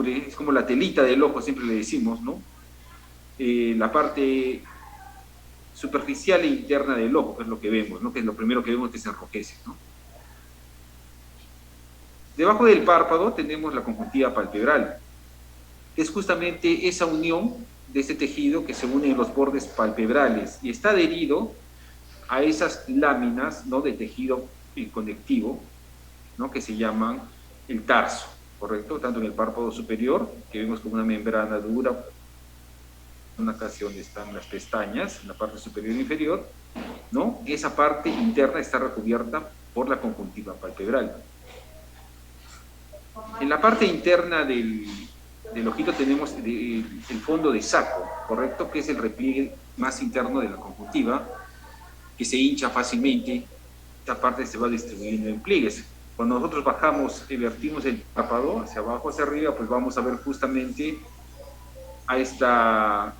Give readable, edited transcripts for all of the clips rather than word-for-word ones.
recubre, es como la telita del ojo, siempre le decimos, ¿no? La parte superficial e interna del ojo, que es lo que vemos, ¿no? Que es lo primero que vemos que se enrojece, ¿no? Debajo del párpado tenemos la conjuntiva palpebral, que es justamente esa unión de ese tejido que se une en los bordes palpebrales y está adherido a esas láminas, ¿no?, de tejido conectivo, ¿no?, que se llaman el tarso, ¿correcto? Tanto en el párpado superior, que vemos como una membrana dura, en una ocasión están las pestañas, en la parte superior e inferior, ¿no? Esa parte interna está recubierta por la conjuntiva palpebral. En la parte interna del ojito tenemos el fondo de saco, ¿correcto? Que es el repliegue más interno de la conjuntiva, que se hincha fácilmente. Esta parte se va distribuyendo en pliegues. Cuando nosotros bajamos y vertimos el párpado hacia abajo, hacia arriba, pues vamos a ver justamente a esta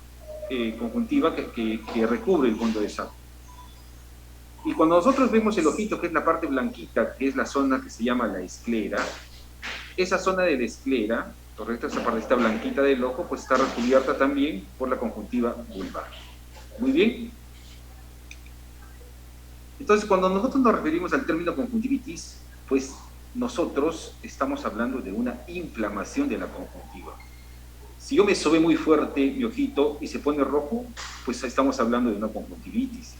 conjuntiva que recubre el fondo de saco. Y cuando nosotros vemos el ojito, que es la parte blanquita, que es la zona que se llama la esclera, esa zona de la esclera, ¿correcto? Esa partecita blanquita del ojo, pues está recubierta también por la conjuntiva vulvar. Muy bien. Entonces, cuando nosotros nos referimos al término conjuntivitis, pues nosotros estamos hablando de una inflamación de la conjuntiva. Si yo me sobe muy fuerte mi ojito y se pone rojo, pues estamos hablando de una conjuntivitis.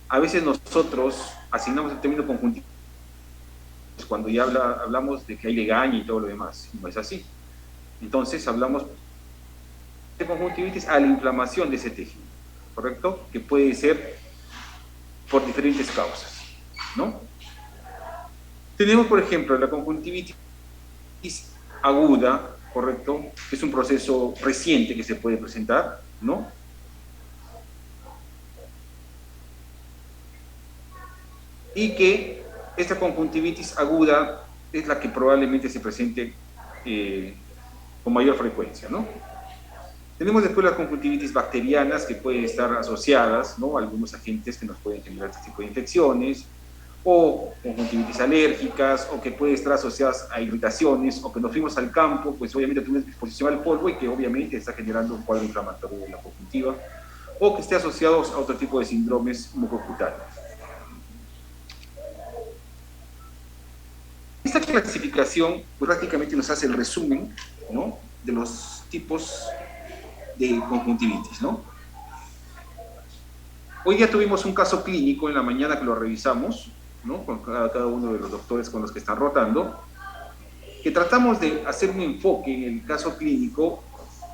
A veces nosotros asignamos el término conjuntivitis cuando ya hablamos de que hay legaña y todo lo demás. No es así. Entonces hablamos de conjuntivitis a la inflamación de ese tejido, ¿correcto? Que puede ser por diferentes causas, ¿no? Tenemos, por ejemplo, la conjuntivitis aguda, ¿correcto? Es un proceso reciente que se puede presentar, ¿no? Y que esta conjuntivitis aguda es la que probablemente se presente con mayor frecuencia, ¿no? Tenemos después las conjuntivitis bacterianas que pueden estar asociadas, ¿no?, a algunos agentes que nos pueden generar este tipo de infecciones, o conjuntivitis alérgicas, o que pueden estar asociadas a irritaciones, o que nos fuimos al campo, pues obviamente tenemos exposición al polvo y que obviamente está generando un cuadro inflamatorio de la conjuntiva, o que esté asociado a otro tipo de síndromes mucocutáneos. Esta clasificación pues, prácticamente nos hace el resumen, ¿no?, de los tipos de conjuntivitis, ¿no? Hoy día tuvimos un caso clínico en la mañana que lo revisamos, ¿no?, con cada uno de los doctores con los que están rotando, que tratamos de hacer un enfoque en el caso clínico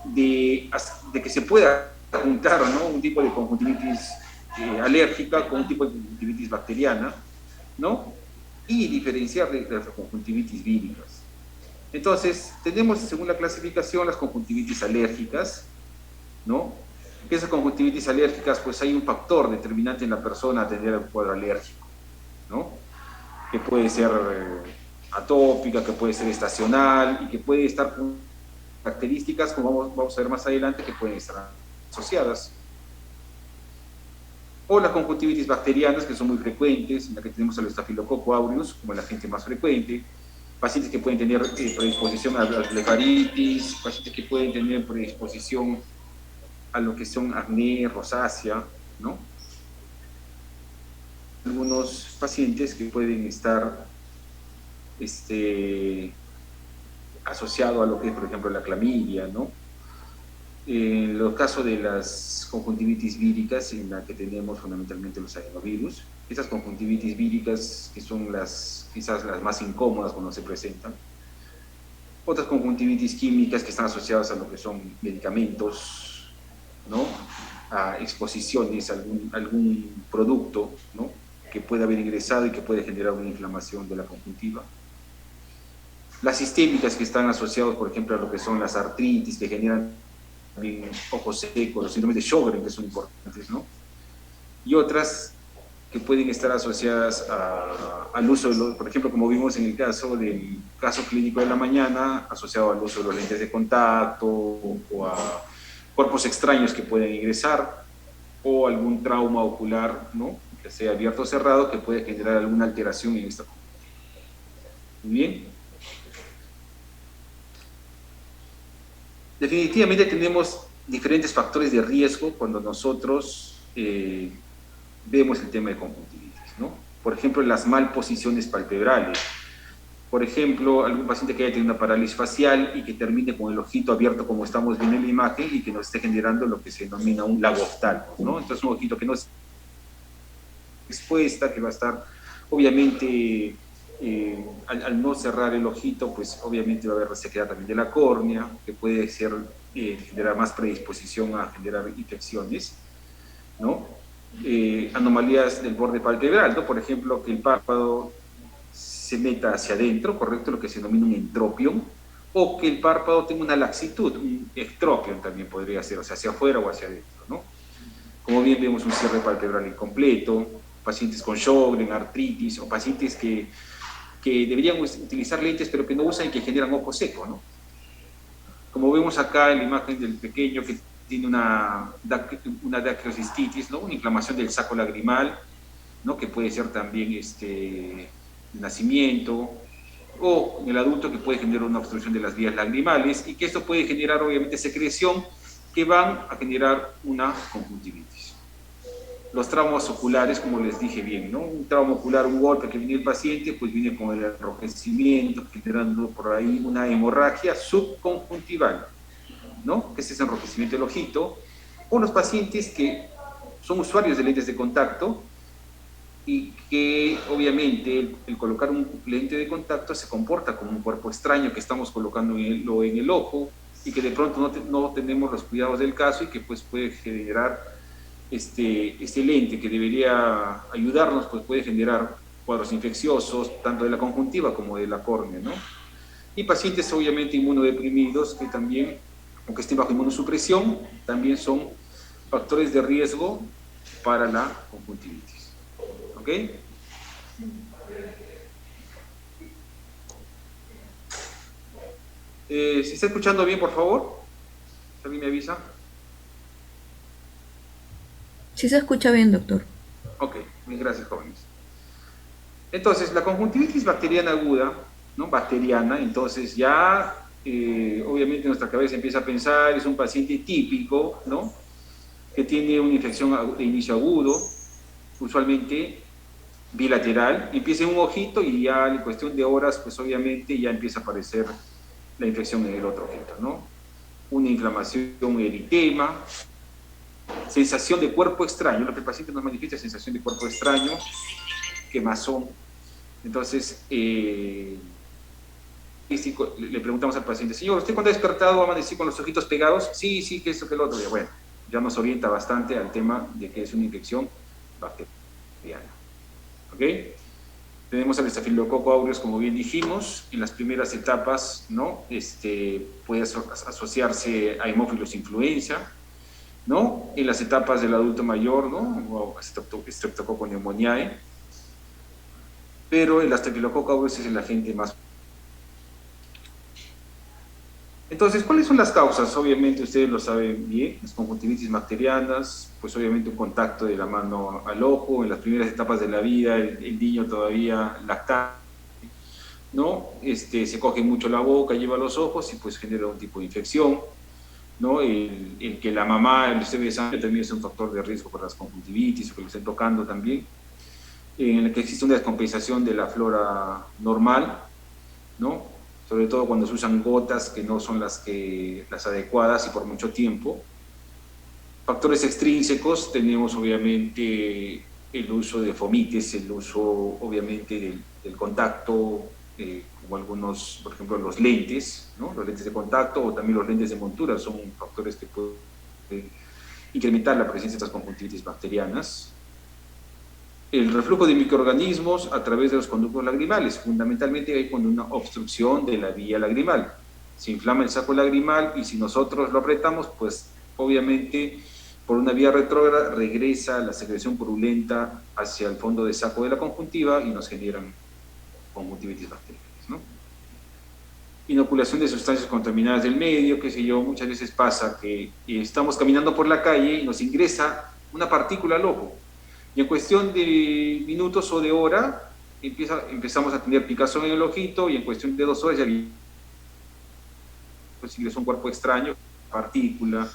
de que se pueda juntar, ¿no?, un tipo de conjuntivitis alérgica con un tipo de conjuntivitis bacteriana, ¿no?, y diferenciar de las conjuntivitis víricas. Entonces, tenemos según la clasificación las conjuntivitis alérgicas, ¿no? Que esas conjuntivitis alérgicas, pues hay un factor determinante en la persona a tener el cuadro alérgico, ¿no? Que puede ser atópica, que puede ser estacional y que puede estar con características, como vamos a ver más adelante, que pueden estar asociadas. O las conjuntivitis bacterianas, que son muy frecuentes, en la que tenemos al Staphylococcus aureus como el agente más frecuente, pacientes que pueden tener predisposición a la blefaritis, pacientes que pueden tener predisposición a lo que son acné, rosácea, ¿no? Algunos pacientes que pueden estar asociados a lo que es, por ejemplo, la clamidia, ¿no? En los casos de las conjuntivitis víricas, en la que tenemos fundamentalmente los adenovirus, esas conjuntivitis víricas que son quizás las más incómodas cuando se presentan. Otras conjuntivitis químicas que están asociadas a lo que son medicamentos, ¿no?, a exposiciones a algún producto, ¿no?, que puede haber ingresado y que puede generar una inflamación de la conjuntiva. Las sistémicas que están asociadas, por ejemplo, a lo que son las artritis, que generan también ojos secos, los síndromes de Sjögren, que son importantes, ¿no? Y otras que pueden estar asociadas al uso de por ejemplo, como vimos en el del caso clínico de la mañana, asociado al uso de los lentes de contacto o a cuerpos extraños que pueden ingresar, o algún trauma ocular, ¿no?, que sea abierto o cerrado, que puede generar alguna alteración en esta conjuntiva. Muy bien. definitivamente tenemos diferentes factores de riesgo cuando nosotros vemos el tema de conjuntivitis, ¿no? Por ejemplo, las malposiciones palpebrales. Por ejemplo, algún paciente que haya tenido una parálisis facial y que termine con el ojito abierto como estamos viendo en la imagen y que nos esté generando lo que se denomina un lago oftalmo, ¿no? Entonces, un ojito que no es expuesta, que va a estar, obviamente, al no cerrar el ojito, pues obviamente va a haber resequedad también de la córnea, que puede ser, generar más predisposición a generar infecciones, ¿no? Anomalías del borde palpebral, ¿no? Por ejemplo, que el párpado se meta hacia adentro, correcto, lo que se denomina un entropion, o que el párpado tenga una laxitud, un ectropion también podría ser, o sea, hacia afuera o hacia adentro, ¿no? Como bien vemos, un cierre palpebral incompleto, pacientes con Sjögren, artritis, o pacientes que deberían utilizar lentes pero que no usan y que generan ojo seco, ¿no? Como vemos acá en la imagen del pequeño que tiene una dacrocistitis, ¿no? Una inflamación del saco lagrimal, ¿no? Que puede ser también nacimiento, o en el adulto que puede generar una obstrucción de las vías lagrimales y que esto puede generar obviamente secreción que van a generar una conjuntivitis. Los traumas oculares, como les dije bien, ¿no? Un trauma ocular, un golpe que viene el paciente, pues viene con el enrojecimiento, generando por ahí una hemorragia subconjuntival, ¿no? Que es ese enrojecimiento del ojito, o los pacientes que son usuarios de lentes de contacto y que obviamente el colocar un lente de contacto se comporta como un cuerpo extraño que estamos colocando en el ojo y que de pronto no tenemos los cuidados del caso y que pues puede generar este lente que debería ayudarnos, pues puede generar cuadros infecciosos tanto de la conjuntiva como de la córnea, ¿no? Y pacientes obviamente inmunodeprimidos que también, aunque estén bajo inmunosupresión, también son factores de riesgo para la conjuntivitis. ¿Ok? ¿Se está escuchando bien, por favor? ¿Alguien me avisa? Sí se escucha bien, doctor. Ok, muy gracias, jóvenes. Entonces, la conjuntivitis bacteriana aguda, ¿no? Bacteriana, entonces ya obviamente nuestra cabeza empieza a pensar, es un paciente típico, ¿no? Que tiene una infección de inicio agudo, usualmente bilateral, empieza en un ojito y ya en cuestión de horas, pues obviamente ya empieza a aparecer la infección en el otro ojito, ¿no? Una inflamación, un eritema, sensación de cuerpo extraño, lo que el paciente nos manifiesta es sensación de cuerpo extraño, quemazón. Entonces, le preguntamos al paciente, señor, ¿usted cuando ha despertado va a amanecer con los ojitos pegados? Sí, sí, que esto, que lo otro. Y bueno, ya nos orienta bastante al tema de que es una infección bacteriana. ¿Ok? Tenemos al estafilococo aureus, como bien dijimos, en las primeras etapas, ¿no? Puede asociarse a hemófilos influenza, ¿no? En las etapas del adulto mayor, ¿no? O Streptococcus pneumoniae, pero el estafilococo aureus es el agente más. Entonces, ¿cuáles son las causas? Obviamente ustedes lo saben bien, las conjuntivitis bacterianas, pues obviamente un contacto de la mano al ojo, en las primeras etapas de la vida, el niño todavía lactante, ¿no? Se coge mucho la boca, lleva los ojos y pues genera un tipo de infección, ¿no? El que la mamá lo esté besando también es un factor de riesgo para las conjuntivitis o que lo estén tocando también, en el que existe una descompensación de la flora normal, ¿no? Sobre todo cuando se usan gotas que no son las adecuadas y por mucho tiempo. Factores extrínsecos, tenemos obviamente el uso de fomites, el uso obviamente del contacto, como algunos, por ejemplo, los lentes, ¿no? Los lentes de contacto o también los lentes de montura son factores que pueden incrementar la presencia de estas conjuntivitis bacterianas. El reflujo de microorganismos a través de los conductos lagrimales. Fundamentalmente hay cuando una obstrucción de la vía lagrimal. Se inflama el saco lagrimal y si nosotros lo apretamos, pues obviamente por una vía retrógrada regresa la secreción purulenta hacia el fondo de saco de la conjuntiva y nos generan conjuntivitis bacterianas, ¿no? Inoculación de sustancias contaminadas del medio, qué sé yo, muchas veces pasa que estamos caminando por la calle y nos ingresa una partícula al ojo. Y en cuestión de minutos o de hora, empezamos a tener picazón en el ojito y en cuestión de 2 horas ya pues, ingresó un cuerpo extraño partícula,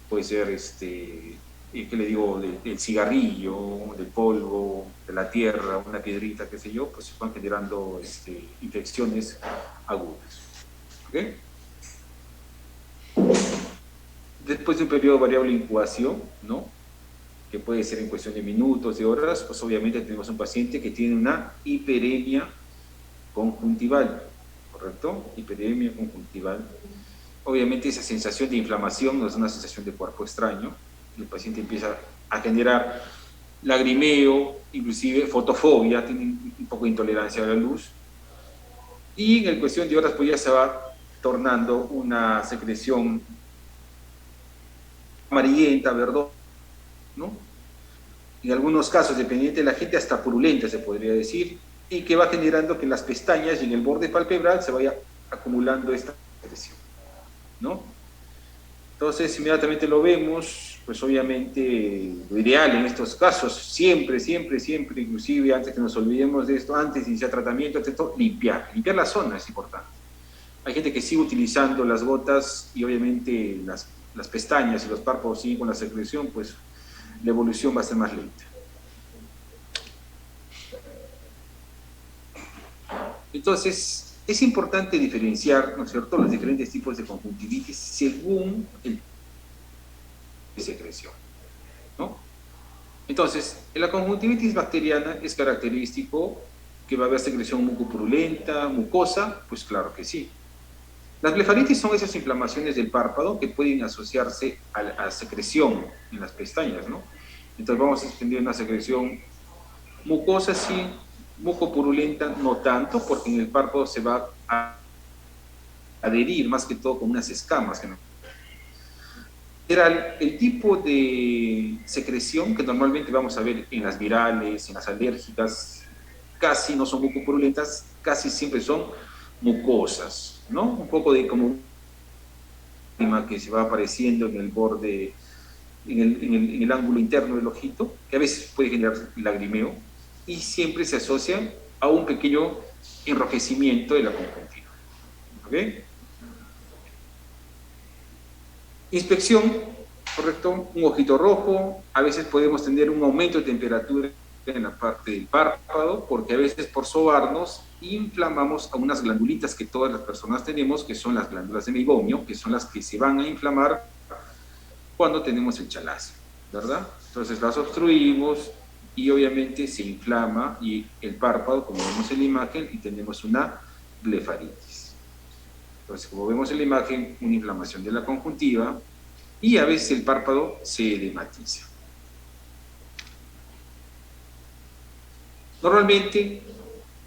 puede ser, ¿qué le digo?, del cigarrillo, del polvo, de la tierra, una piedrita, qué sé yo, pues van generando infecciones agudas. ¿Okay? Después de un periodo variable de incubación, ¿no?, que puede ser en cuestión de minutos, de horas, pues obviamente tenemos un paciente que tiene una hiperemia conjuntival, ¿correcto? Hiperemia conjuntival. Obviamente esa sensación de inflamación no es una sensación de cuerpo extraño, el paciente empieza a generar lagrimeo, inclusive fotofobia, tiene un poco de intolerancia a la luz, y en cuestión de horas pues ya se va tornando una secreción amarillenta, verdosa, ¿no? En algunos casos, dependiente de la gente, hasta purulenta se podría decir, y que va generando que en las pestañas y en el borde palpebral se vaya acumulando esta secreción, ¿no? Entonces, inmediatamente lo vemos, pues obviamente lo ideal en estos casos, siempre, siempre, siempre, inclusive antes que nos olvidemos de esto, antes de iniciar tratamiento, antes de todo, limpiar la zona es importante. Hay gente que sigue utilizando las gotas y obviamente las pestañas y los párpados siguen con la secreción, pues la evolución va a ser más lenta. Entonces, es importante diferenciar, ¿no es cierto?, los diferentes tipos de conjuntivitis según el tipo de secreción, ¿no? Entonces, en la conjuntivitis bacteriana es característico que va a haber secreción mucopurulenta, mucosa, pues claro que sí. Las blefaritis son esas inflamaciones del párpado que pueden asociarse a la secreción en las pestañas, ¿no? Entonces vamos a tener una secreción mucosa, sí, mucopurulenta no tanto, porque en el párpado se va a adherir más que todo con unas escamas. El tipo de secreción que normalmente vamos a ver en las virales, en las alérgicas, casi no son mucopurulentas, casi siempre son mucosas, ¿no? Un poco de como que se va apareciendo en el borde, en el ángulo interno del ojito, que a veces puede generar lagrimeo, y siempre se asocia a un pequeño enrojecimiento de la conjuntiva. ¿Ok? Inspección, correcto, un ojito rojo, a veces podemos tener un aumento de temperatura en la parte del párpado, porque a veces por sobarnos inflamamos a unas glandulitas que todas las personas tenemos, que son las glándulas de meiomio, que son las que se van a inflamar cuando tenemos el chalazo, ¿verdad? Entonces las obstruimos y obviamente se inflama y el párpado, como vemos en la imagen, y tenemos una blefaritis. Entonces, como vemos en la imagen, una inflamación de la conjuntiva y a veces el párpado se edematiza. Normalmente,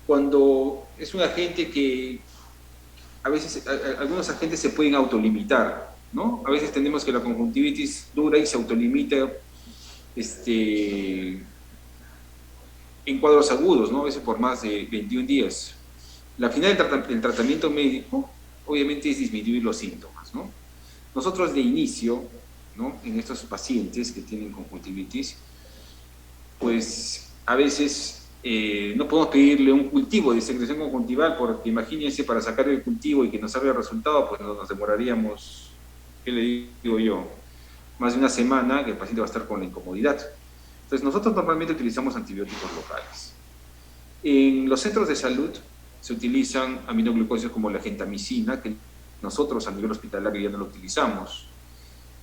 cuando es un agente que a veces algunos agentes se pueden autolimitar, ¿no? A veces tenemos que la conjuntivitis dura y se autolimita en cuadros agudos, ¿no? A veces por más de 21 días. La final del tratamiento médico, obviamente, es disminuir los síntomas, ¿no? Nosotros de inicio, ¿no?, en estos pacientes que tienen conjuntivitis, pues a veces no podemos pedirle un cultivo de secreción conjuntival, porque imagínense, para sacar el cultivo y que nos salga el resultado, pues nos demoraríamos, ¿qué le digo yo?, más de una semana, que el paciente va a estar con la incomodidad. Entonces nosotros normalmente utilizamos antibióticos locales. En los centros de salud se utilizan aminoglucósidos como la gentamicina, que nosotros a nivel hospitalario ya no lo utilizamos.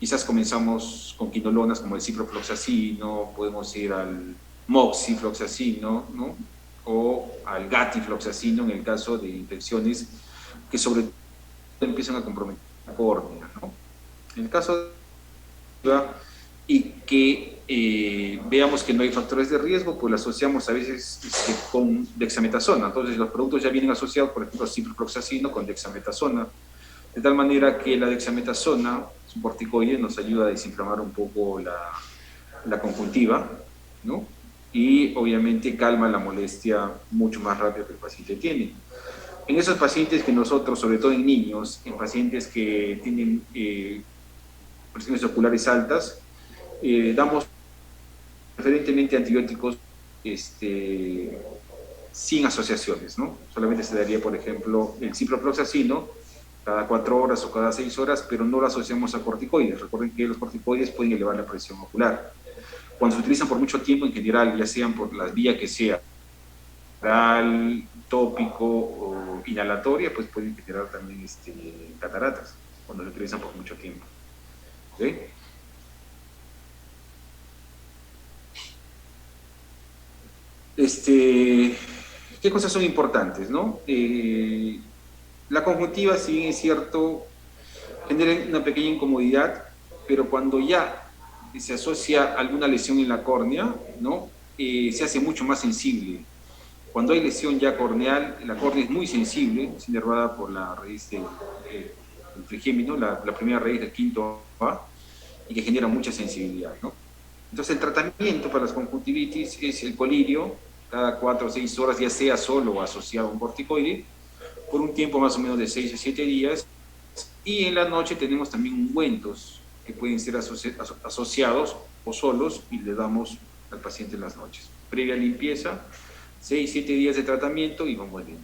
Quizás comenzamos con quinolonas como el ciprofloxacino, podemos ir al moxifloxacino, ¿no?, o al gatifloxacino en el caso de infecciones que sobre todo empiezan a comprometer la córnea, ¿no? En el caso de y que veamos que no hay factores de riesgo, pues lo asociamos a veces con dexametasona. Entonces los productos ya vienen asociados, por ejemplo, ciprofloxacino con dexametasona, de tal manera que la dexametasona, es un corticoide, nos ayuda a desinflamar un poco la conjuntiva, ¿no?, y obviamente calma la molestia mucho más rápido que el paciente tiene. En esos pacientes que nosotros, sobre todo en niños, en pacientes que tienen presiones oculares altas, damos preferentemente antibióticos sin asociaciones, ¿no? Solamente se daría, por ejemplo, el ciprofloxacino cada 4 horas o cada 6 horas, pero no lo asociamos a corticoides. Recuerden que los corticoides pueden elevar la presión ocular. Cuando se utilizan por mucho tiempo en general, ya sean por la vía que sea, oral, tópico o inhalatoria, pues pueden generar también cataratas cuando se utilizan por mucho tiempo. ¿Okay? ¿Qué cosas son importantes, no? La conjuntiva, si bien es cierto, genera una pequeña incomodidad, pero cuando ya se asocia alguna lesión en la córnea, ¿no? Se hace mucho más sensible. Cuando hay lesión ya corneal, la córnea es muy sensible, es inervada por la raíz del trigémino, la primera raíz del quinto A, y que genera mucha sensibilidad, ¿no? Entonces el tratamiento para las conjuntivitis es el colirio, cada 4 o 6 horas, ya sea solo o asociado a un corticoide, por un tiempo más o menos de 6 o 7 días, y en la noche tenemos también ungüentos que pueden ser asociados o solos y le damos al paciente en las noches. Previa limpieza, 6 o 7 días de tratamiento y vamos bien.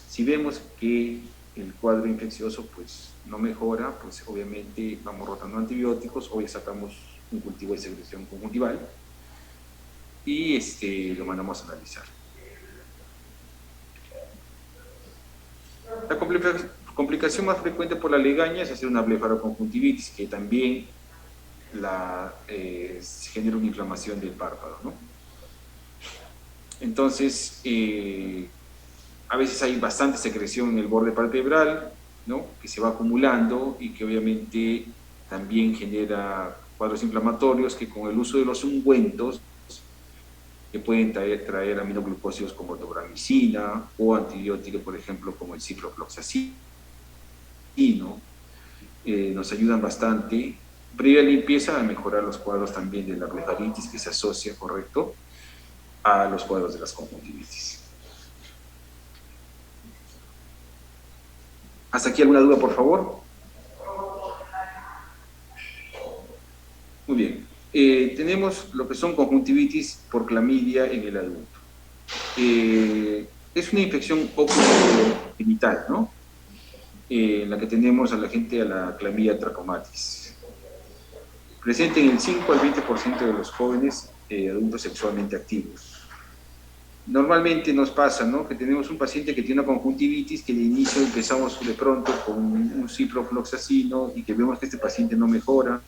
Si vemos que el cuadro infeccioso pues no mejora, pues obviamente vamos rotando antibióticos o ya sacamos un cultivo de secreción conjuntival y lo mandamos a analizar. La complicación más frecuente por la legaña es hacer una blefaroconjuntivitis, que también genera una inflamación del párpado, ¿no? Entonces, a veces hay bastante secreción en el borde palpebral, ¿no? Que se va acumulando y que obviamente también genera cuadros inflamatorios que con el uso de los ungüentos que pueden traer aminoglucósidos como dobramicina o antibióticos, por ejemplo, como el ciprofloxacino, nos ayudan bastante. Previa limpieza a mejorar los cuadros también de la blefaritis que se asocia, correcto, a los cuadros de las conjuntivitis. ¿Hasta aquí alguna duda, por favor? Muy bien. Tenemos lo que son conjuntivitis por clamidia en el adulto. Es una infección oculogenital, ¿no? En la que tenemos a la clamidia trachomatis. Presente en el 5 al 20% de los jóvenes adultos sexualmente activos. Normalmente nos pasa, ¿no? Que tenemos un paciente que tiene una conjuntivitis, que de inicio empezamos de pronto con un ciprofloxacino y que vemos que este paciente no mejora.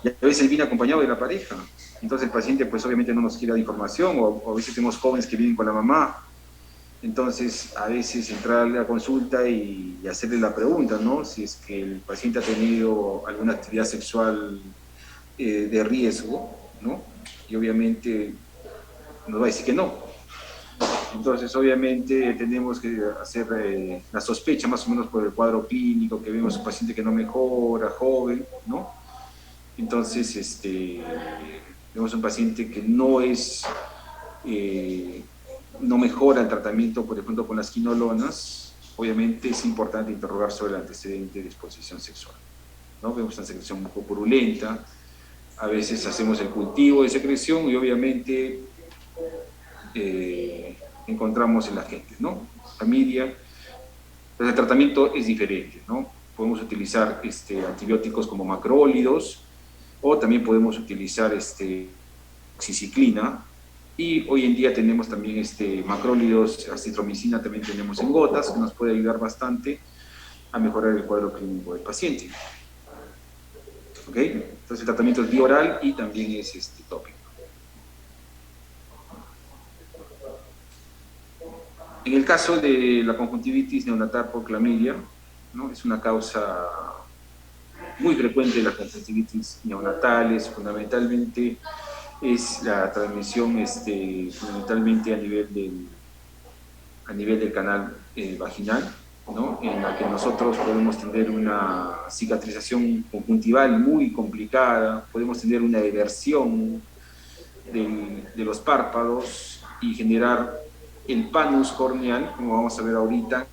Y a veces viene acompañado de la pareja. Entonces el paciente pues obviamente no nos quiere dar información, o a veces tenemos jóvenes que vienen con la mamá. Entonces a veces entrar a la consulta y hacerle la pregunta, ¿no? Si es que el paciente ha tenido alguna actividad sexual de riesgo, ¿no? Y obviamente nos va a decir que no. Entonces obviamente tenemos que hacer la sospecha más o menos por el cuadro clínico, que vemos un paciente que no mejora, joven, ¿no? Entonces, vemos un paciente que no mejora el tratamiento, por ejemplo, con las quinolonas. Obviamente es importante interrogar sobre el antecedente de exposición sexual, ¿no? Vemos una secreción un poco purulenta, a veces hacemos el cultivo de secreción y obviamente encontramos el agente, ¿no? Clamidia. Entonces el tratamiento es diferente, ¿no? Podemos utilizar antibióticos como macrólidos, o también podemos utilizar oxiciclina, y hoy en día tenemos también macrólidos, acitromicina también tenemos en gotas, que nos puede ayudar bastante a mejorar el cuadro clínico del paciente. ¿Ok? Entonces el tratamiento es bioral y también es tópico. En el caso de la conjuntivitis neonatal por clamidia, ¿no? Es una causa muy frecuente de las conjuntivitis neonatales, fundamentalmente es la transmisión fundamentalmente a nivel del canal vaginal, ¿no? En la que nosotros podemos tener una cicatrización conjuntival muy complicada, podemos tener una eversión de los párpados y generar el panus corneal, como vamos a ver ahorita,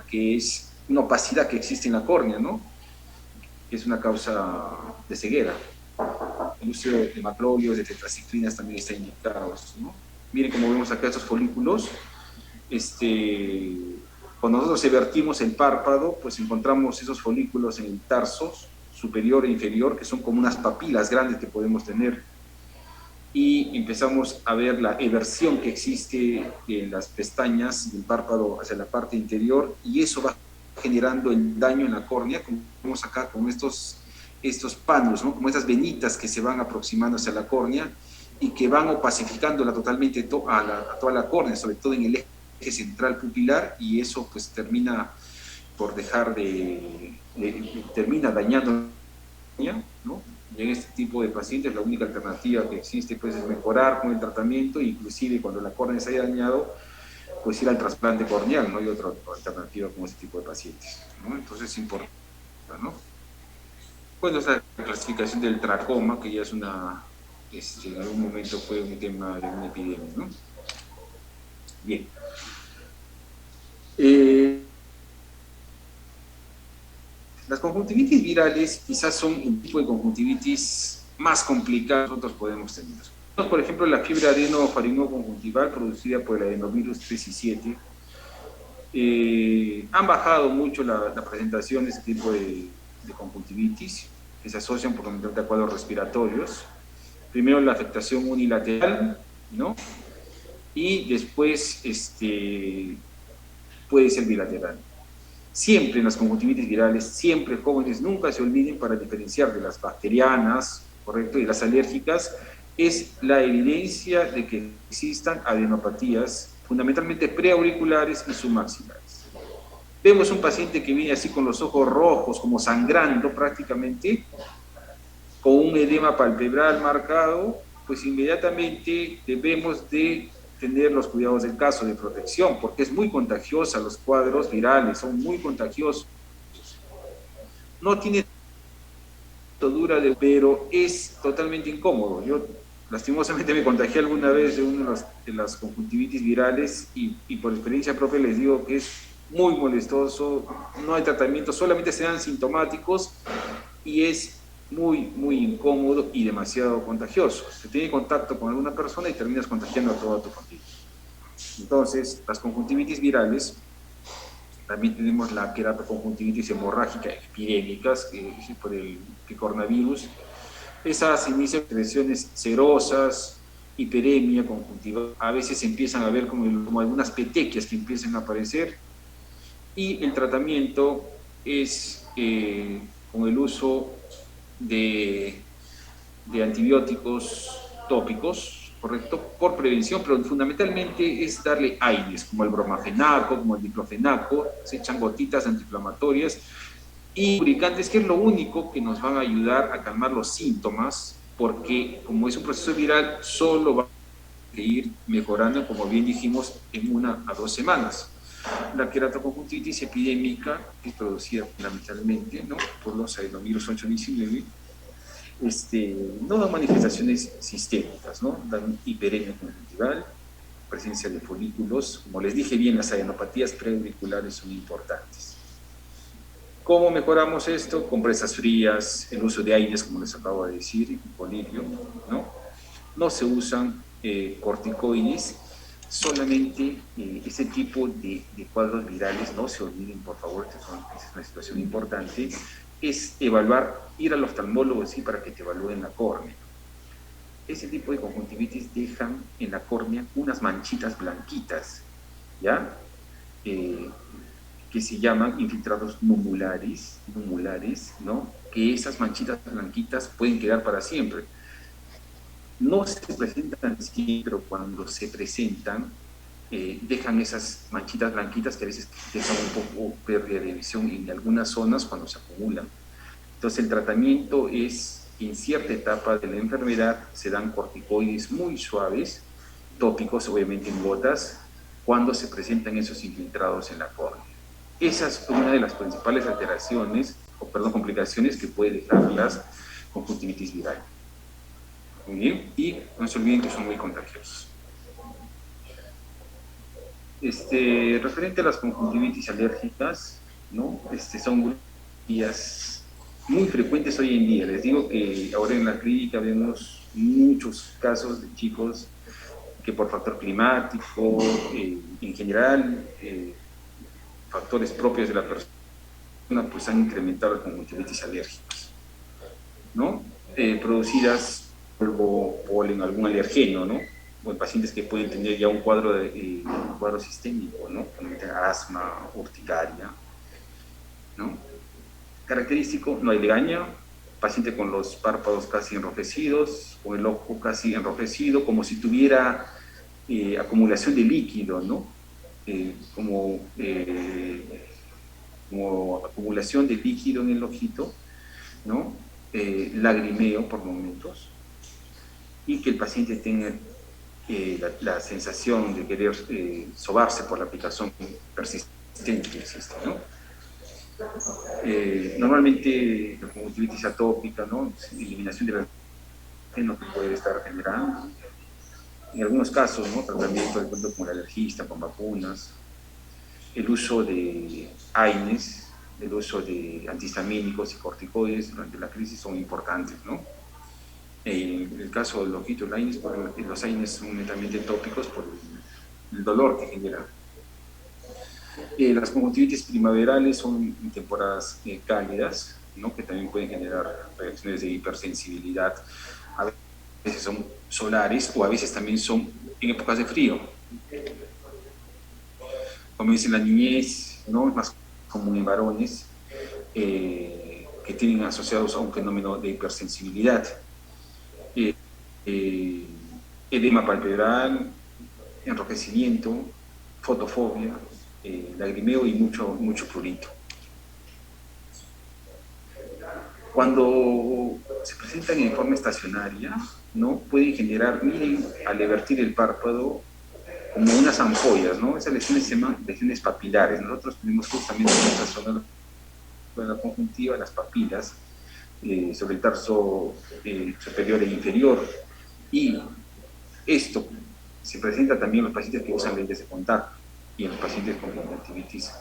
que es una opacidad que existe en la córnea, ¿no? Es una causa de ceguera. El uso de macrólidos, de tetraciclinas también está indicado, ¿no? Miren cómo vemos acá estos folículos, Cuando nosotros evertimos el párpado, pues encontramos esos folículos en el tarso superior e inferior, que son como unas papilas grandes que podemos tener, y empezamos a ver la eversión que existe en las pestañas del párpado hacia la parte interior, y eso va generando el daño en la córnea, como vemos acá con estos panos, ¿no? Como estas venitas que se van aproximando hacia la córnea y que van opacificándola totalmente a toda la córnea, sobre todo en el eje central pupilar, y eso pues termina por dejar termina dañando la córnea, ¿no? Y en este tipo de pacientes la única alternativa que existe pues es mejorar con el tratamiento, inclusive cuando la córnea se haya dañado, pues ir al trasplante corneal. No hay otra alternativa con este tipo de pacientes, ¿no? Entonces es importante, ¿no? Bueno, es la clasificación del tracoma, que ya es una, en algún momento fue un tema de una epidemia, ¿no? Bien. Las conjuntivitis virales quizás son un tipo de conjuntivitis más complicado que nosotros podemos tener. Por ejemplo, la fiebre adenofaringoconjuntival producida por el adenovirus 3 y 7. Han bajado mucho la presentación de este tipo de conjuntivitis, que se asocian por lo menos a cuadros respiratorios. Primero la afectación unilateral, ¿no? Y después puede ser bilateral. Siempre en las conjuntivitis virales, siempre jóvenes, nunca se olviden, para diferenciar de las bacterianas, ¿correcto?, y las alérgicas, es la evidencia de que existan adenopatías, fundamentalmente preauriculares y submaxilares. Vemos un paciente que viene así con los ojos rojos, como sangrando prácticamente, con un edema palpebral marcado, pues inmediatamente debemos de tener los cuidados del caso de protección, porque es muy contagiosa, los cuadros virales son muy contagiosos. No tiene dura, pero es totalmente incómodo. Yo lastimosamente me contagié alguna vez de una de las conjuntivitis virales y por experiencia propia les digo que es muy molestoso, no hay tratamiento, solamente se dan sintomáticos y es muy incómodo y demasiado contagioso. Se tiene contacto con alguna persona y terminas contagiando a toda tu familia. Entonces, las conjuntivitis virales, también tenemos la queratoconjuntivitis hemorrágica epidémicas, que es por el coronavirus. Esas inician lesiones serosas, hiperemia conjuntiva, a veces empiezan a ver como algunas petequias que empiezan a aparecer, y el tratamiento es con el uso de antibióticos tópicos, ¿correcto?, por prevención, pero fundamentalmente es darle aires, como el bromafenaco, como el diclofenaco, se echan gotitas antiinflamatorias y lubricantes, que es lo único que nos van a ayudar a calmar los síntomas, porque como es un proceso viral, solo va a ir mejorando, como bien dijimos, en 1 a 2 semanas. La queratoconjuntivitis epidémica es producida fundamentalmente, ¿no?, por los adenovirus 8-19, no dan manifestaciones sistémicas, ¿no? Dan hiperemia conjuntival, presencia de folículos. Como les dije bien, las adenopatías preauriculares son importantes. ¿Cómo mejoramos esto? Compresas frías, el uso de aires, como les acabo de decir, colirio, ¿no? No se usan corticoides, solamente ese tipo de cuadros virales, no se olviden, por favor, esa es una situación importante, es evaluar, ir al oftalmólogo, sí, para que te evalúen la córnea. Ese tipo de conjuntivitis dejan en la córnea unas manchitas blanquitas, ¿ya? Que se llaman infiltrados numulares, ¿no? Que esas manchitas blanquitas pueden quedar para siempre. No se presentan siempre, pero cuando se presentan, dejan esas manchitas blanquitas que a veces dejan un poco pérdida de visión en algunas zonas cuando se acumulan. Entonces el tratamiento es, en cierta etapa de la enfermedad, se dan corticoides muy suaves, tópicos, obviamente en gotas, cuando se presentan esos infiltrados en la córnea. Esa es una de las principales alteraciones, complicaciones que puede dejar las conjuntivitis virales. Muy bien, y no se olviden que son muy contagiosos. Referente a las conjuntivitis alérgicas, ¿no? Son vías muy frecuentes hoy en día. Les digo que ahora en la clínica vemos muchos casos de chicos que por factor climático, en general, factores propios de la persona, pues han incrementado las conjuntivitis alérgicas, ¿no? Producidas por polen, algún alergeno, ¿no? O en pacientes que pueden tener ya un cuadro sistémico, ¿no? Asma, urticaria, ¿no? Característico, no hay legaña, paciente con los párpados casi enrojecidos, con el ojo casi enrojecido, como si tuviera acumulación de líquido, ¿no? Como acumulación de líquido en el ojito, ¿no? Lagrimeo por momentos, y que el paciente tenga la sensación de querer sobarse por la aplicación persistente que existe, ¿no? Normalmente la conjuntivitis atópica, ¿no? Eliminación de la que puede estar generando. En algunos casos, ¿no? Tratamiento, de acuerdo con el alergista, con vacunas, el uso de AINES, el uso de antihistamínicos y corticoides durante la crisis son importantes, ¿no? En el caso del ojito, los AINES son netamente tópicos por el dolor que generan. Las conjuntivitis primaverales son en temporadas cálidas, ¿no? Que también pueden generar reacciones de hipersensibilidad. A veces son solares o a veces también son en épocas de frío. Comienza en la niñez, ¿no? Es más común en varones que tienen asociados a un fenómeno de hipersensibilidad. Edema palpebral, enrojecimiento, fotofobia, lagrimeo y mucho prurito. Cuando se presentan en forma estacionaria, ¿no? Pueden generar, miren, al evertir el párpado, como unas ampollas, ¿no? Esas lesiones se llaman lesiones papilares. Nosotros tenemos justamente en esta zona de la conjuntiva, las papilas, sobre el tarso superior e inferior. Y esto se presenta también en los pacientes que usan lentes de contacto y en los pacientes con conjuntivitis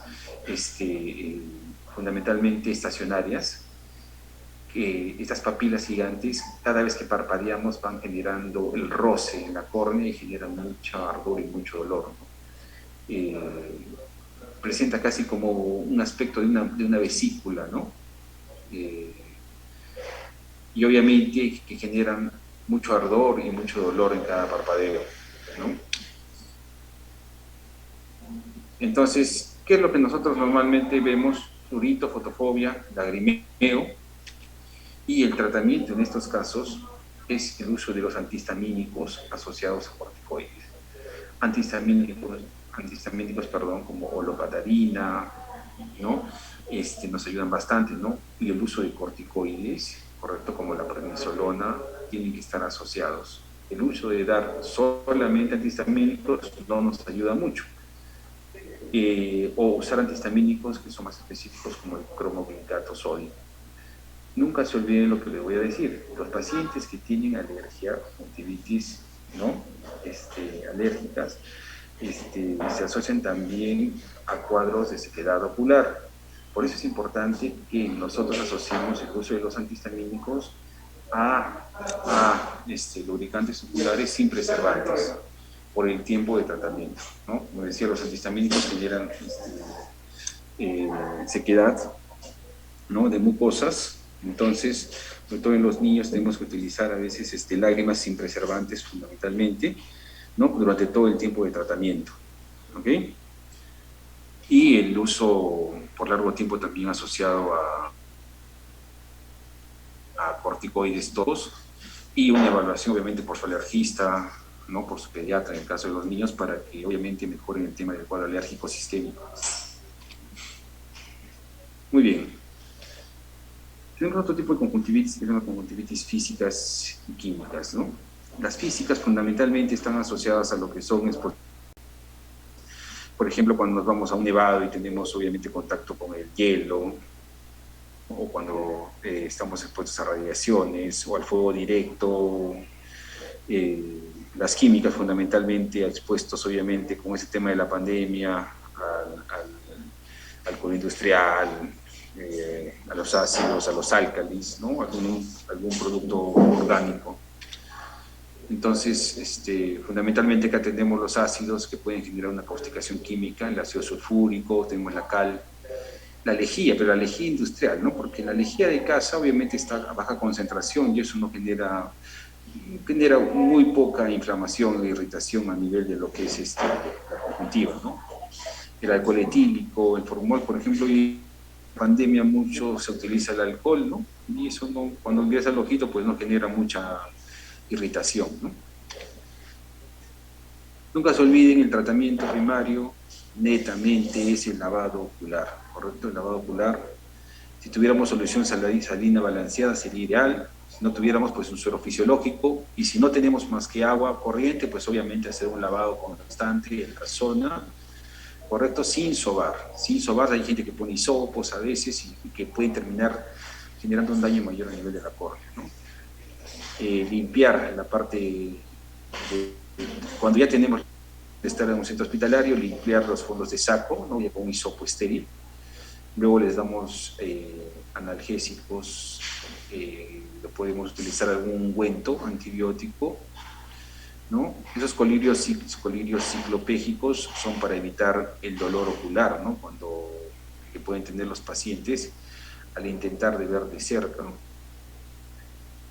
fundamentalmente estacionarias, que estas papilas gigantes, cada vez que parpadeamos, van generando el roce en la córnea y generan mucho ardor y mucho dolor, ¿no? Presenta casi como un aspecto de una vesícula, ¿no? Y obviamente que generan mucho ardor y mucho dolor en cada parpadeo, ¿no? Entonces, ¿qué es lo que nosotros normalmente vemos? Prurito, fotofobia, lagrimeo, y el tratamiento en estos casos es el uso de los antihistamínicos asociados a corticoides. Antihistamínicos, como olopatarina, ¿no? Nos ayudan bastante, ¿no? Y el uso de corticoides, correcto, como la prednisolona, tienen que estar asociados. El uso de dar solamente antihistamínicos no nos ayuda mucho. O usar antihistamínicos que son más específicos, como el cromoglicato sódico. Nunca se olviden lo que les voy a decir. Los pacientes que tienen alergia, conjuntivitis, ¿no? Alérgicas, se asocian también a cuadros de sequedad ocular. Por eso es importante que nosotros asociemos el uso de los antihistamínicos a lubricantes oculares sin preservantes por el tiempo de tratamiento, ¿no? Como decía, los antihistamínicos generan sequedad, ¿no? De mucosas. Entonces, sobre todo en los niños, tenemos que utilizar a veces lágrimas sin preservantes fundamentalmente, ¿no? Durante todo el tiempo de tratamiento, ¿ok? Y el uso por largo tiempo también asociado a corticoides todos, y una evaluación obviamente por su alergista, ¿no? Por su pediatra en el caso de los niños, para que obviamente mejoren el tema del cuadro alérgico sistémico. Muy bien. Tenemos otro tipo de conjuntivitis, que son las conjuntivitis físicas y químicas, ¿no? Las físicas fundamentalmente están asociadas a lo que son, por ejemplo, cuando nos vamos a un nevado y tenemos obviamente contacto con el hielo, o cuando estamos expuestos a radiaciones o al fuego directo. Las químicas fundamentalmente expuestos obviamente con ese tema de la pandemia, al alcohol industrial, a los ácidos, a los álcalis, ¿no? Algún producto orgánico. Entonces, fundamentalmente acá tenemos los ácidos que pueden generar una causticación química, el ácido sulfúrico, tenemos la cal, la lejía, pero la lejía industrial, ¿no? Porque la lejía de casa obviamente está a baja concentración y eso no genera muy poca inflamación e irritación a nivel de lo que es la conjuntiva, ¿no? El alcohol etílico, el formol, por ejemplo, y en pandemia mucho se utiliza el alcohol, ¿no? Y eso no, cuando ingresa al ojito, pues no genera mucha irritación, ¿no? Nunca se olviden, el tratamiento primario netamente es el lavado ocular, ¿correcto? El lavado ocular, si tuviéramos solución salina balanceada sería ideal, si no tuviéramos pues un suero fisiológico, y si no tenemos más que agua corriente, pues obviamente hacer un lavado constante en la zona, ¿correcto? Sin sobar, hay gente que pone hisopos a veces y que pueden terminar generando un daño mayor a nivel de la córnea, ¿no? Limpiar la parte cuando ya tenemos de estar en un centro hospitalario, limpiar los fondos de saco, ¿no? Ya con un hisopo estéril. Luego les damos analgésicos, podemos utilizar algún ungüento antibiótico, ¿no? Esos colirios ciclopégicos son para evitar el dolor ocular, ¿no? Que pueden tener los pacientes al intentar de ver de cerca, ¿no?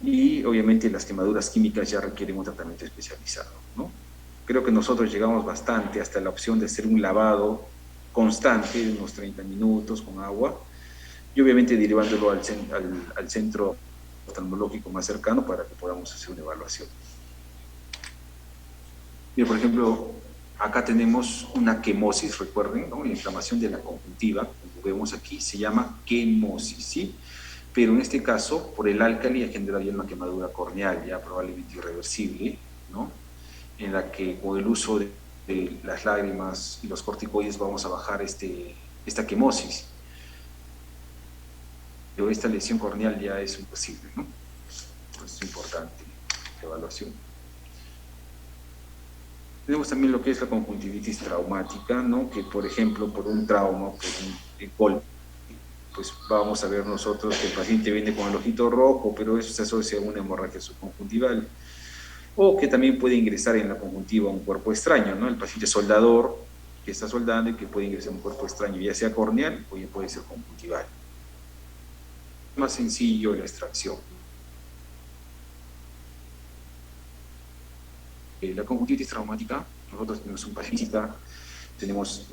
Y obviamente las quemaduras químicas ya requieren un tratamiento especializado, ¿no? Creo que nosotros llegamos bastante hasta la opción de hacer un lavado constante de unos 30 minutos con agua y obviamente derivándolo al centro oftalmológico más cercano para que podamos hacer una evaluación. Mira, por ejemplo, acá tenemos una quemosis, recuerden, ¿no? La inflamación de la conjuntiva, como vemos aquí, se llama quemosis, ¿sí? Pero en este caso, por el álcali ha generado ya una quemadura corneal, ya probablemente irreversible, ¿no? En la que con el uso de las lágrimas y los corticoides vamos a bajar esta quemosis. Pero esta lesión corneal ya es imposible, ¿no? Entonces es importante la evaluación. Tenemos también lo que es la conjuntivitis traumática, ¿no? Que por ejemplo, por un trauma, por un golpe, pues vamos a ver nosotros que el paciente viene con el ojito rojo, pero eso se asocia a una hemorragia subconjuntival. O que también puede ingresar en la conjuntiva un cuerpo extraño, ¿no? El paciente soldador que está soldando y que puede ingresar un cuerpo extraño, ya sea corneal o ya puede ser conjuntival. Más sencillo la extracción. La conjuntivitis traumática, nosotros tenemos un paciente, tenemos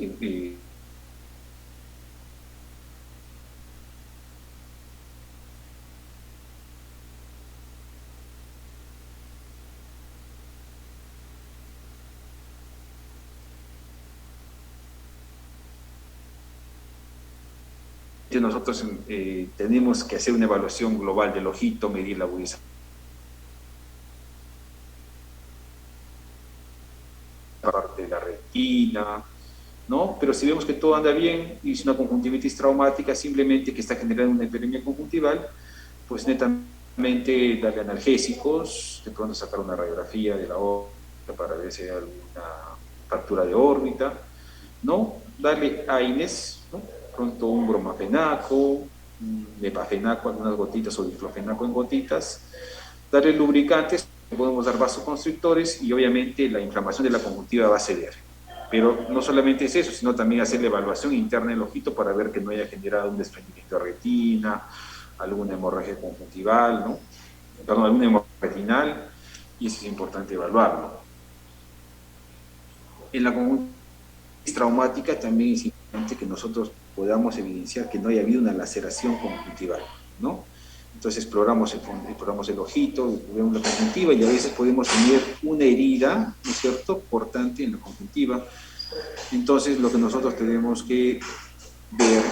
nosotros tenemos que hacer una evaluación global del ojito, medir la agudización parte de la retina, ¿no? Pero si vemos que todo anda bien y es una conjuntivitis traumática, simplemente que está generando una hiperemia conjuntival, pues netamente darle analgésicos, de pronto sacar una radiografía de la órbita para ver si hay alguna fractura de órbita, ¿no? Darle AINES, ¿no? Pronto un bromafenaco, un mepafenaco, algunas gotitas o diclofenaco en gotitas, darle lubricantes, podemos dar vasoconstrictores y obviamente la inflamación de la conjuntiva va a ceder. Pero no solamente es eso, sino también hacer la evaluación interna del ojito para ver que no haya generado un desprendimiento de retina, alguna hemorragia conjuntival, ¿no? Perdón, alguna hemorragia retinal, y eso es importante evaluarlo. En la conjuntivitis traumática también es importante que nosotros podamos evidenciar que no haya habido una laceración conjuntival, ¿no? Entonces exploramos el ojito, vemos la conjuntiva y a veces podemos tener una herida, ¿no es cierto?, cortante en la conjuntiva. Entonces lo que nosotros tenemos que ver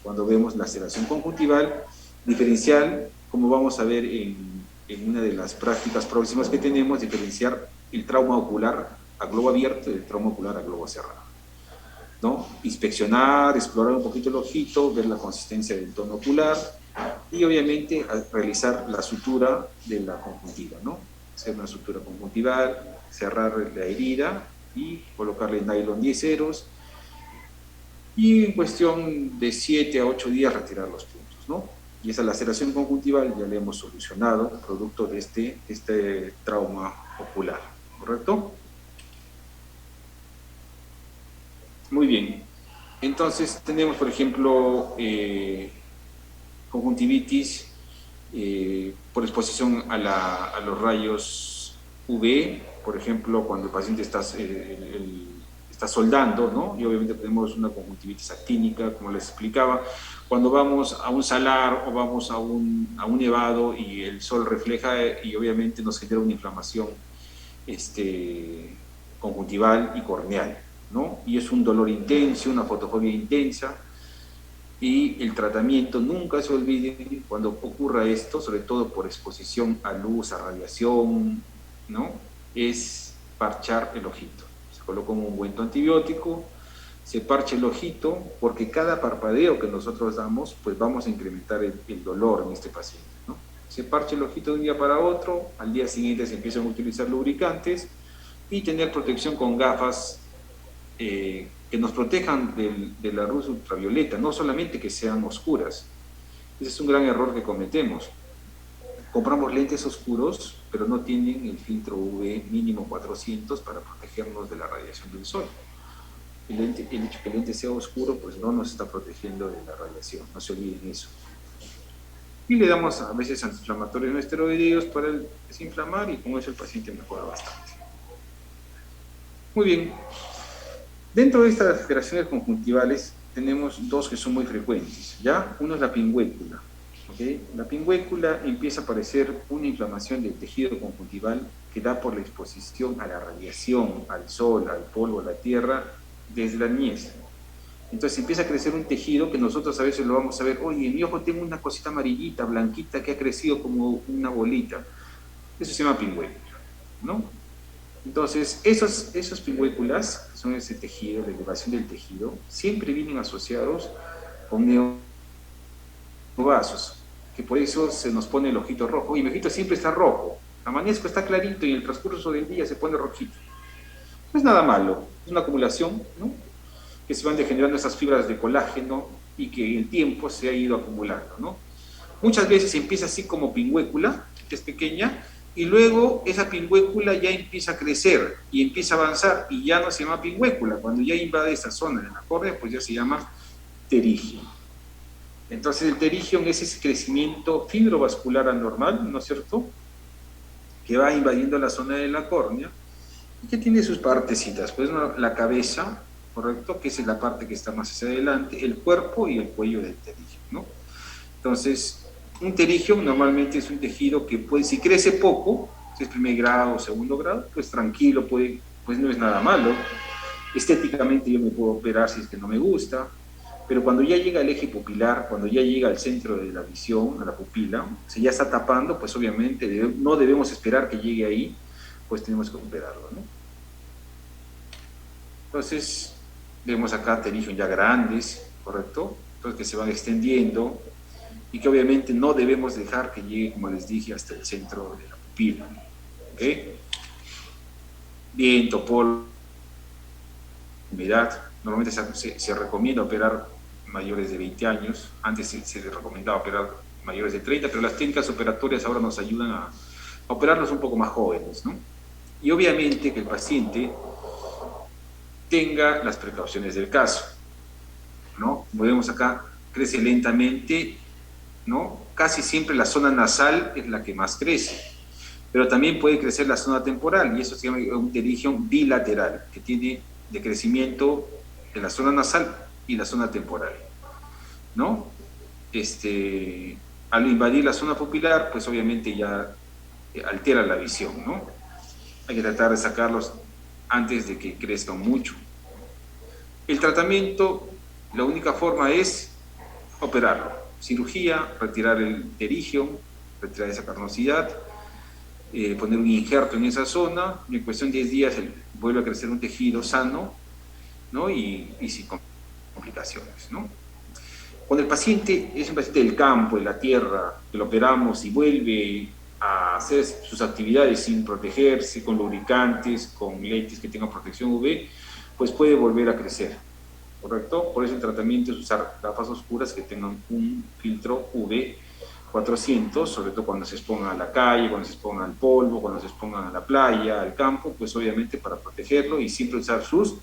cuando vemos laceración conjuntival, diferencial, como vamos a ver en una de las prácticas próximas que tenemos, diferenciar el trauma ocular a globo abierto del trauma ocular a globo cerrado, ¿no? Inspeccionar, explorar un poquito el ojito, ver la consistencia del tono ocular y obviamente realizar la sutura de la conjuntiva, ¿no? Hacer una sutura conjuntival, cerrar la herida y colocarle nylon 10 ceros y en cuestión de 7 a 8 días retirar los puntos, ¿no? Y esa laceración conjuntival ya la hemos solucionado producto de este trauma ocular, ¿correcto? Muy bien. Entonces tenemos, por ejemplo, conjuntivitis por exposición a los rayos UV, por ejemplo, cuando el paciente está soldando, ¿no? Y obviamente tenemos una conjuntivitis actínica, como les explicaba. Cuando vamos a un salar o vamos a un nevado y el sol refleja y obviamente nos genera una inflamación conjuntival y corneal, ¿no? Y es un dolor intenso, una fotofobia intensa, y el tratamiento, nunca se olviden cuando ocurra esto, sobre todo por exposición a luz, a radiación, ¿no? Es parchar el ojito. Se coloca un ungüento antibiótico, se parcha el ojito, porque cada parpadeo que nosotros damos, pues vamos a incrementar el dolor en este paciente, ¿no? Se parcha el ojito de un día para otro, al día siguiente se empiezan a utilizar lubricantes y tener protección con gafas que nos protejan de la luz ultravioleta, no solamente que sean oscuras. Ese es un gran error que cometemos. Compramos lentes oscuros, pero no tienen el filtro UV mínimo 400 para protegernos de la radiación del sol. El hecho que el lente sea oscuro, pues no nos está protegiendo de la radiación, no se olviden eso. Y le damos a veces antiinflamatorios no esteroideos para desinflamar, y con eso el paciente mejora bastante. Muy bien. Dentro de estas alteraciones conjuntivales tenemos dos que son muy frecuentes, ¿ya? Uno es la pingüécula, ¿okay? La pingüécula empieza a aparecer una inflamación del tejido conjuntival que da por la exposición a la radiación, al sol, al polvo, a la tierra, desde la niñez. Entonces empieza a crecer un tejido que nosotros a veces lo vamos a ver, oye, en mi ojo tengo una cosita amarillita, blanquita, que ha crecido como una bolita. Eso se llama pingüécula, ¿no? Entonces, esos pingüéculas, que son ese tejido, la elevación del tejido, siempre vienen asociados con neovasos, que por eso se nos pone el ojito rojo. Y mi ojito siempre está rojo. Amanezco, está clarito y en el transcurso del día se pone rojito. No es nada malo, es una acumulación, ¿no? Que se van degenerando esas fibras de colágeno y que en el tiempo se ha ido acumulando, ¿no? Muchas veces empieza así como pingüécula, que es pequeña, y luego esa pingüécula ya empieza a crecer y empieza a avanzar y ya no se llama pingüécula. Cuando ya invade esa zona de la córnea, pues ya se llama pterigion. Entonces el pterigion es ese crecimiento fibrovascular anormal, ¿no es cierto?, que va invadiendo la zona de la córnea y que tiene sus partecitas, pues la cabeza, ¿correcto?, que es la parte que está más hacia adelante, el cuerpo y el cuello del pterigion, ¿no? Entonces, un pterigion normalmente es un tejido que puede, si crece poco, si es primer grado o segundo grado, pues tranquilo, pues no es nada malo. Estéticamente yo me puedo operar si es que no me gusta, pero cuando ya llega al eje pupilar, cuando ya llega al centro de la visión, a la pupila, si ya está tapando, pues obviamente no debemos esperar que llegue ahí, pues tenemos que operarlo, ¿no? Entonces, vemos acá pterigion ya grandes, ¿correcto? Entonces que se van extendiendo, y que obviamente no debemos dejar que llegue, como les dije, hasta el centro de la pupila. ¿Okay? Viento, polvo, humedad. Normalmente se recomienda operar mayores de 20 años. Antes se recomendaba operar mayores de 30, pero las técnicas operatorias ahora nos ayudan a operarlos un poco más jóvenes, ¿no? Y obviamente que el paciente tenga las precauciones del caso, ¿no? Como vemos acá, crece lentamente, ¿no? Casi siempre la zona nasal es la que más crece, pero también puede crecer la zona temporal, y eso se llama un pterigion bilateral, que tiene de crecimiento de la zona nasal y la zona temporal, ¿no? Al invadir la zona pupilar, pues obviamente ya altera la visión, ¿no? Hay que tratar de sacarlos antes de que crezcan mucho. El tratamiento, la única forma es operarlo. Cirugía, retirar el pterigion, retirar esa carnosidad, poner un injerto en esa zona, y en cuestión de 10 días vuelve a crecer un tejido sano, ¿no? y sin complicaciones, ¿no? Cuando el paciente es un paciente del campo, de la tierra, que lo operamos y vuelve a hacer sus actividades sin protegerse, con lubricantes, con lentes que tengan protección UV, pues puede volver a crecer, ¿correcto? Por eso el tratamiento es usar gafas oscuras que tengan un filtro UV 400, sobre todo cuando se expongan a la calle, cuando se expongan al polvo, cuando se expongan a la playa, al campo, pues obviamente para protegerlo y siempre usar sus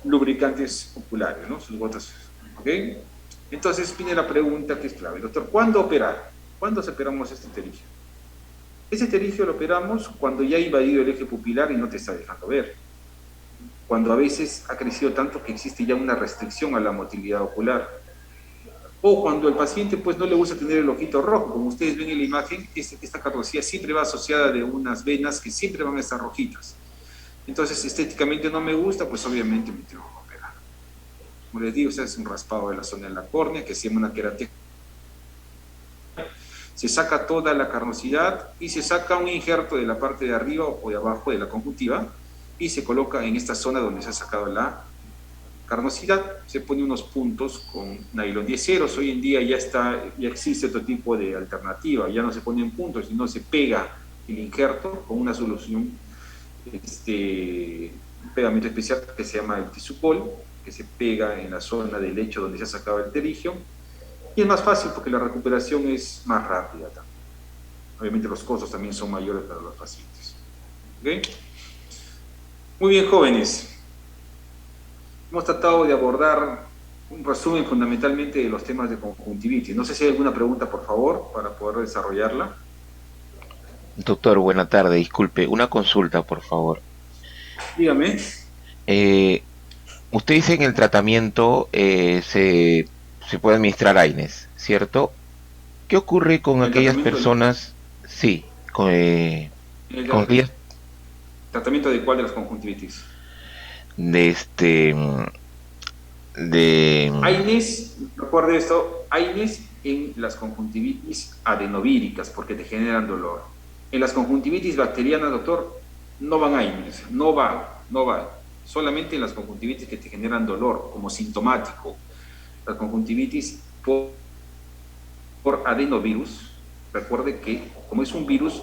lubricantes oculares, ¿no? Sus gotas, ¿ok? Entonces viene la pregunta que es clave, doctor, ¿cuándo operar? ¿Cuándo operamos este pterigio? Ese pterigio lo operamos cuando ya ha invadido el eje pupilar y no te está dejando ver. Cuando a veces ha crecido tanto que existe ya una restricción a la motilidad ocular. O cuando el paciente pues no le gusta tener el ojito rojo, como ustedes ven en la imagen, esta carnosía siempre va asociada de unas venas que siempre van a estar rojitas. Entonces, estéticamente no me gusta, pues obviamente me tengo que operar. Como les digo, es un raspado de la zona de la córnea, que se llama una queratina. Se saca toda la carnosidad y se saca un injerto de la parte de arriba o de abajo de la conjuntiva y se coloca en esta zona donde se ha sacado la carnosidad. Se pone unos puntos con nylon 10 ceros. Hoy en día ya existe otro tipo de alternativa, ya no se ponen puntos, sino se pega el injerto con una solución, un pegamento especial que se llama el tisupol, que se pega en la zona del lecho donde se ha sacado el pterigio. Y es más fácil porque la recuperación es más rápida también. Obviamente los costos también son mayores para los pacientes. ¿Okay? Muy bien, jóvenes. Hemos tratado de abordar un resumen fundamentalmente de los temas de conjuntivitis. No sé si hay alguna pregunta, por favor, para poder desarrollarla. Doctor, buena tarde. Disculpe, una consulta, por favor. Dígame. Usted dice que en el tratamiento se puede administrar AINES, ¿cierto? ¿Qué ocurre con En el aquellas tratamiento, personas? Sí, con el aquellas tratamiento de cuál de las conjuntivitis. de de AINES, recuerde esto, AINES en las conjuntivitis adenovíricas, porque te generan dolor. En las conjuntivitis bacterianas, doctor, no van AINES, no van. Solamente en las conjuntivitis que te generan dolor, como sintomático. Las conjuntivitis por adenovirus, recuerde que como es un virus,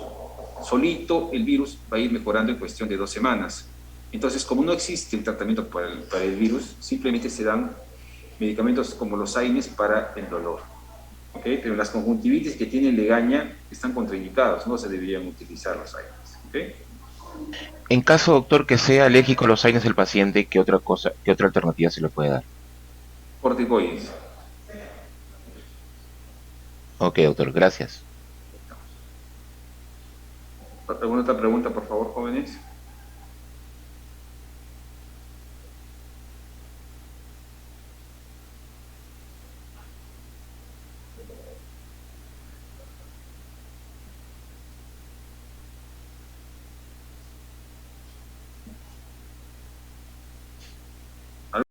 solito el virus va a ir mejorando en cuestión de 2 semanas. Entonces, como no existe el tratamiento para el virus, simplemente se dan medicamentos como los AINES para el dolor. ¿Okay? Pero las conjuntivitis que tienen legaña están contraindicados, no se deberían utilizar los AINES. ¿Okay? En caso, doctor, que sea alérgico a los AINES del paciente, ¿qué otra alternativa se le puede dar? Corticoides. Ok, doctor, gracias. ¿Alguna otra pregunta, por favor, jóvenes?